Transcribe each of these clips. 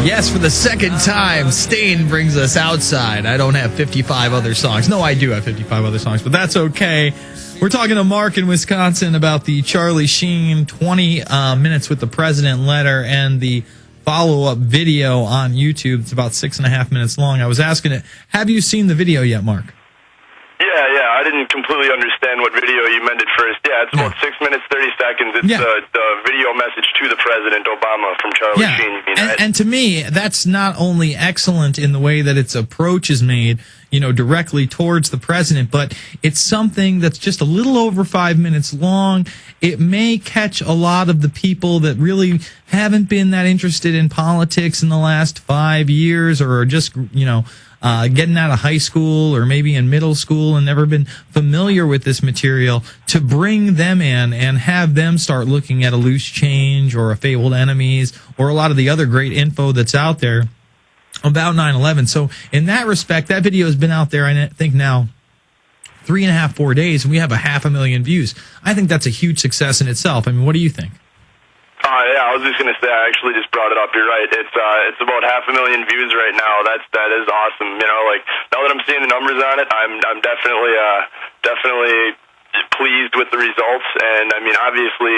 Yes, for the second time, Stain brings us outside. I don't have 55 other songs. No, I do have 55 other songs, but that's okay. We're talking to Mark in Wisconsin about the Charlie Sheen 20 Minutes with the President letter and the follow-up video on YouTube. It's about 6.5 minutes long. I was asking it, have you seen the video yet, Mark? Yeah, I didn't completely understand what video you meant at first. Yeah, it's about 6 minutes, 30 seconds. It's the video message to the President, Obama, from Charlie Sheen. And to me, that's not only excellent in the way that its approach is made, directly towards the president, but it's something that's just a little over 5 minutes long. It may catch a lot of the people that really haven't been that interested in politics in the last 5 years, or are just, getting out of high school or maybe in middle school and never been familiar with this material, to bring them in and have them start looking at a Loose Change or a Fabled Enemies or a lot of the other great info that's out there about 9/11. So in that respect, that video has been out there, I think now 3.5, 4 days, and we have 500,000 views. I think that's a huge success in itself. I mean, what do you think? Yeah, I was just gonna say, I actually just brought it up. You're right. It's about 500,000 views right now. That is awesome. Now that I'm seeing the numbers on it, I'm definitely pleased with the results. And I mean, obviously,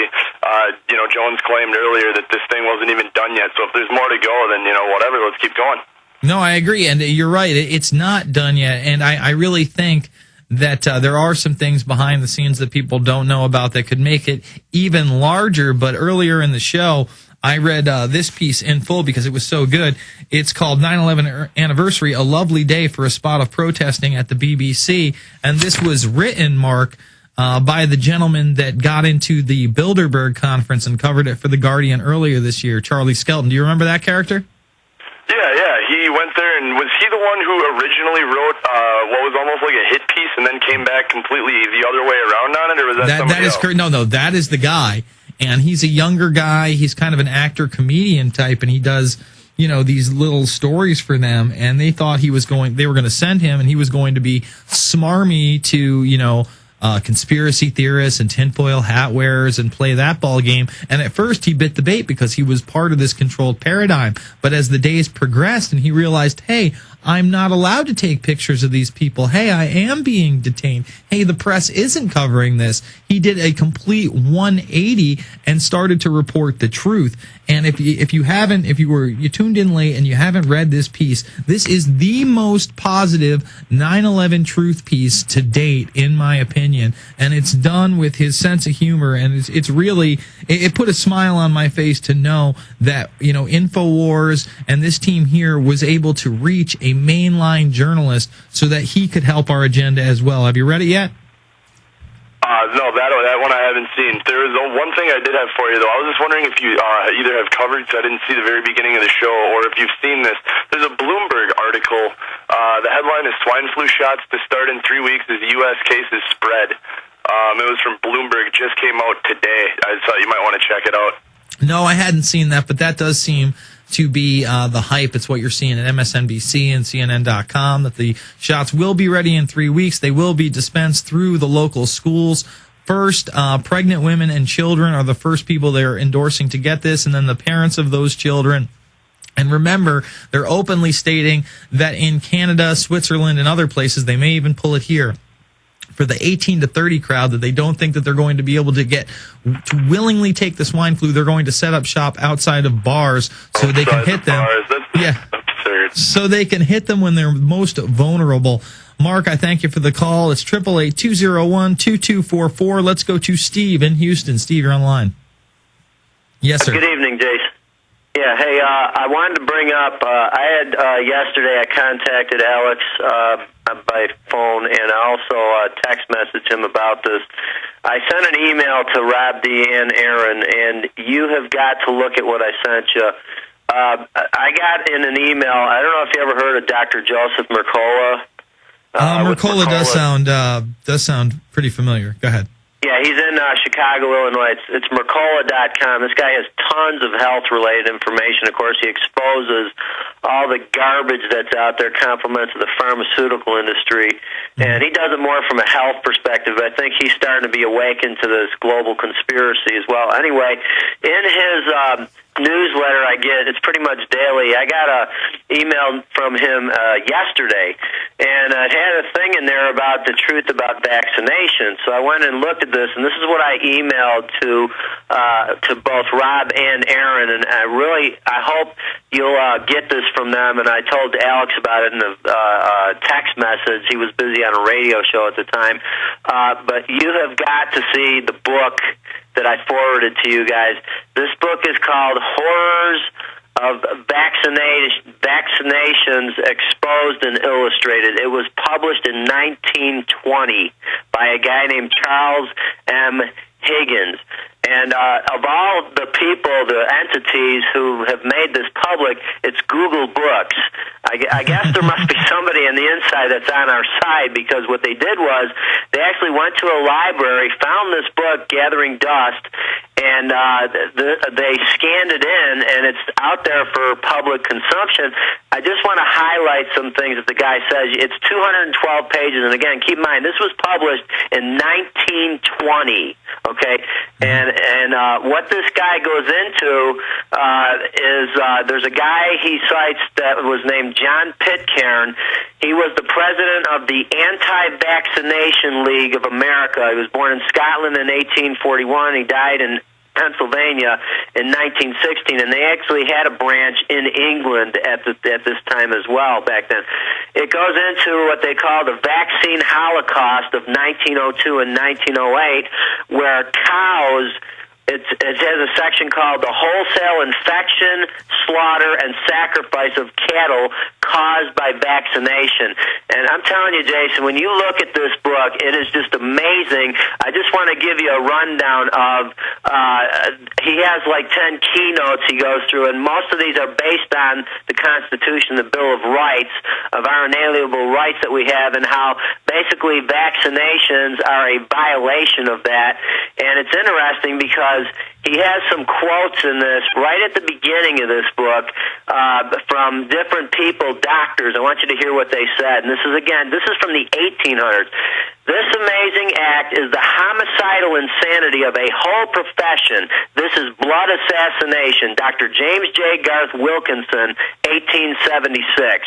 Jones claimed earlier that this thing wasn't even done yet. So if there's more to go, then whatever. Let's keep going. No, I agree, and you're right. It's not done yet, and I really think that there are some things behind the scenes that people don't know about that could make it even larger. But earlier in the show, I read this piece in full because it was so good. It's called 9/11 Anniversary, A Lovely Day for a Spot of Protesting at the BBC. And this was written, Mark, by the gentleman that got into the Bilderberg conference and covered it for The Guardian earlier this year, Charlie Skelton. Do you remember that character? Yeah, he went there, and was he the one who originally wrote what was almost like a hit piece and then came back completely the other way around on it, or was that somebody else? Correct. No, that is the guy, and he's a younger guy. He's kind of an actor-comedian type, and he does, these little stories for them, and they thought they were going to send him, and he was going to be smarmy to, conspiracy theorists and tinfoil hat wearers and play that ball game. And at first he bit the bait because he was part of this controlled paradigm. But as the days progressed and he realized, hey, I'm not allowed to take pictures of these people. Hey, I am being detained. Hey, the press isn't covering this. He did a complete 180 and started to report the truth. And if you tuned in late and you haven't read this piece, this is the most positive 9/11 truth piece to date, in my opinion. And it's done with his sense of humor, and it's really, it put a smile on my face to know that, Infowars and this team here was able to reach a mainline journalist so that he could help our agenda as well. Have you read it yet? No, that one I haven't seen. There was one thing I did have for you, though. I was just wondering if you either have covered, because I didn't see the very beginning of the show, or if you've seen this. There's a Bloomberg article. The headline is "Swine Flu Shots to Start in 3 Weeks as U.S. Cases Spread." It was from Bloomberg. Just came out today. I thought you might want to check it out. No, I hadn't seen that, but that does seem to be the hype. It's what you're seeing at MSNBC and CNN.com, that the shots will be ready in 3 weeks. They will be dispensed through the local schools. First, pregnant women and children are the first people they're endorsing to get this, and then the parents of those children. And remember, they're openly stating that in Canada, Switzerland, and other places, they may even pull it here, for the 18 to 30 crowd, that they don't think that they're going to be able to get to willingly take the swine flu. They're going to set up shop outside of bars so they can hit them. That's absurd. So they can hit them when they're most vulnerable. Mark, I thank you for the call. It's 888-201-2244. Let's go to Steve in Houston. Steve, you're on the line. Yes, sir. Good evening, Jason. Yeah, hey, I wanted to bring up, yesterday I contacted Alex by phone, and I also text messaged him about this. I sent an email to Rob Deanne Aaron, and you have got to look at what I sent you. I got in an email, I don't know if you ever heard of Dr. Joseph Mercola. Mercola does sound pretty familiar. Go ahead. Yeah, he's in Chicago, Illinois. It's Mercola.com. This guy has tons of health-related information. Of course, he exposes all the garbage that's out there, compliments of the pharmaceutical industry, and he does it more from a health perspective. I think he's starting to be awakened to this global conspiracy as well. Anyway, in his newsletter I get, it's pretty much daily. I got a email from him yesterday, and it had a thing in there about the truth about vaccination. So I went and looked at this, and this is what I emailed to both Rob and Aaron, and I hope you'll get this from them. And I told Alex about it in a text message. He was busy on a radio show at the time. But you have got to see the book that I forwarded to you guys. This book is called Horrors of Vaccinations Exposed and Illustrated. It was published in 1920 by a guy named Charles M. Higgins. And of all the people, the entities who have made this public, it's Google Books. I guess there must be somebody on the inside that's on our side, because what they did was they actually went to a library, found this book, Gathering Dust, and they scanned it in, and it's out there for public consumption. I just want to highlight some things that the guy says. It's 212 pages, and again, keep in mind, this was published in 1920, okay? And what this guy goes into is there's a guy he cites that was named John Pitcairn. He was the president of the Anti-Vaccination League of America. He was born in Scotland in 1841. He died in Pennsylvania in 1916, and they actually had a branch in England at this time as well back then. It goes into what they call the vaccine holocaust of 1902 and 1908, where cows, it has a section called the wholesale infection, slaughter, and sacrifice of cattle caused by vaccination. And I'm telling you, Jason, when you look at this book, it is just amazing. I just want to give you a rundown of, he has like 10 keynotes he goes through, and most of these are based on the Constitution, the Bill of Rights, of our inalienable rights that we have, and how basically vaccinations are a violation of that. And it's interesting because he has some quotes in this right at the beginning of this book from different people, doctors. I want you to hear what they said. And this is from the 1800s. This amazing act is the homicidal insanity of a whole profession. This is blood assassination. Dr. James J. Garth Wilkinson, 1876.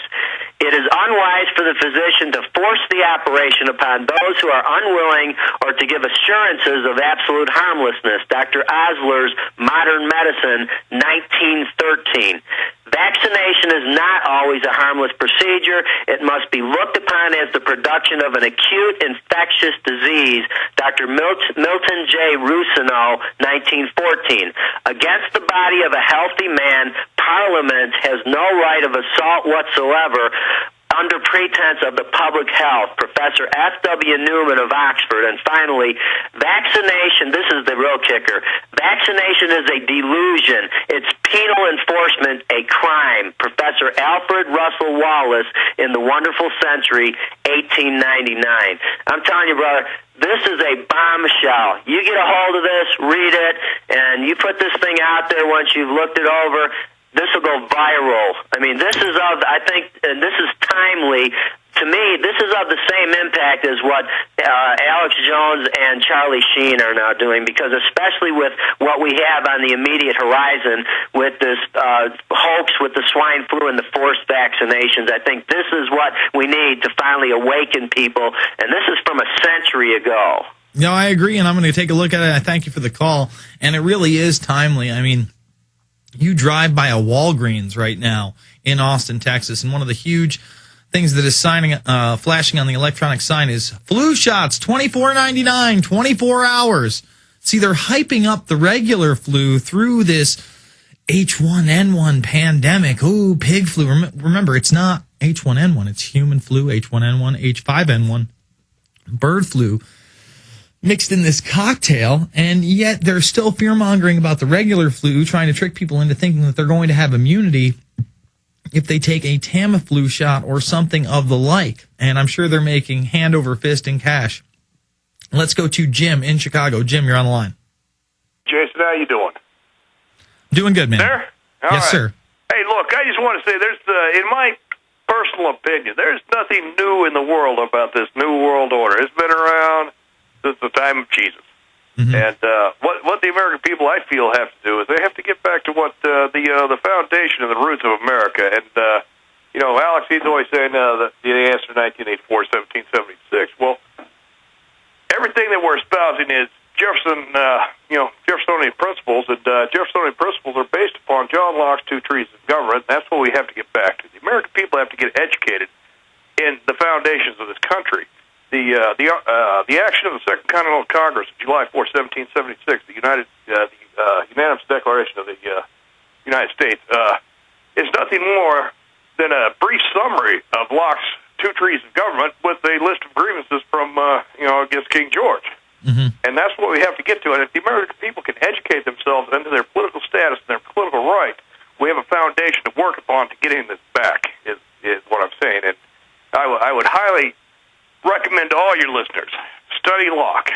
It is unwise for the physician to force the operation upon those who are unwilling or to give assurances of absolute harmlessness. Dr. Osler's Modern Medicine, 1913. Vaccination is not always a harmless procedure. It must be looked upon as the production of an acute infectious disease. Dr. Milton J. Rousseau, 1914. Against the body of a healthy man, Parliament has no right of assault whatsoever under pretense of the public health. Professor F.W. Newman of Oxford. And finally, vaccination, this is the real kicker, vaccination is a delusion. It's penal enforcement, a crime. Professor Alfred Russel Wallace in The Wonderful Century, 1899. I'm telling you, brother, this is a bombshell. You get a hold of this, read it, and you put this thing out there once you've looked it over, this will go viral. I mean, this is timely. To me, this is of the same impact as what Alex Jones and Charlie Sheen are now doing, because especially with what we have on the immediate horizon with this hoax with the swine flu and the forced vaccinations, I think this is what we need to finally awaken people, and this is from a century ago. No, I agree, and I'm going to take a look at it. I thank you for the call, and it really is timely. I mean, you drive by a Walgreens right now in Austin, Texas, and one of the huge things that is flashing on the electronic sign is flu shots, $24.99, 24 hours. See, they're hyping up the regular flu through this H1N1 pandemic. Ooh, pig flu. Remember, it's not H1N1. It's human flu, H1N1, H5N1, bird flu, mixed in this cocktail, and yet they're still fear-mongering about the regular flu, trying to trick people into thinking that they're going to have immunity if they take a Tamiflu shot or something of the like. And I'm sure they're making hand over fist in cash. Let's go to Jim in Chicago. Jim, you're on the line. Jason, how you doing? Doing good, man. There? Yes, right. sir. Hey, look, I just want to say in my personal opinion, there's nothing new in the world about this New World Order. It's been around since the time of Jesus. Mm-hmm. And what the American people, I feel, have to do is they have to get back to what the foundation and the roots of America. And Alex, he's always saying that the answer 1984, 1776. Well, everything that we're espousing is Jeffersonian principles, and Jeffersonian principles are based upon John Locke's two trees of government. And that's what we have to get back to. The American people have to get educated in the foundations of this country. The action of the Second Continental Congress of July 4, 1776, the unanimous declaration of the United States, is nothing more than a brief summary of Locke's two trees of government with a list of grievances from against King George. Mm-hmm. And that's what we have to get to. And if the American people can educate themselves into their political status and their political rights, we have a foundation to work upon to getting this back, is what I'm saying. And I would highly recommend to all your listeners, study Locke.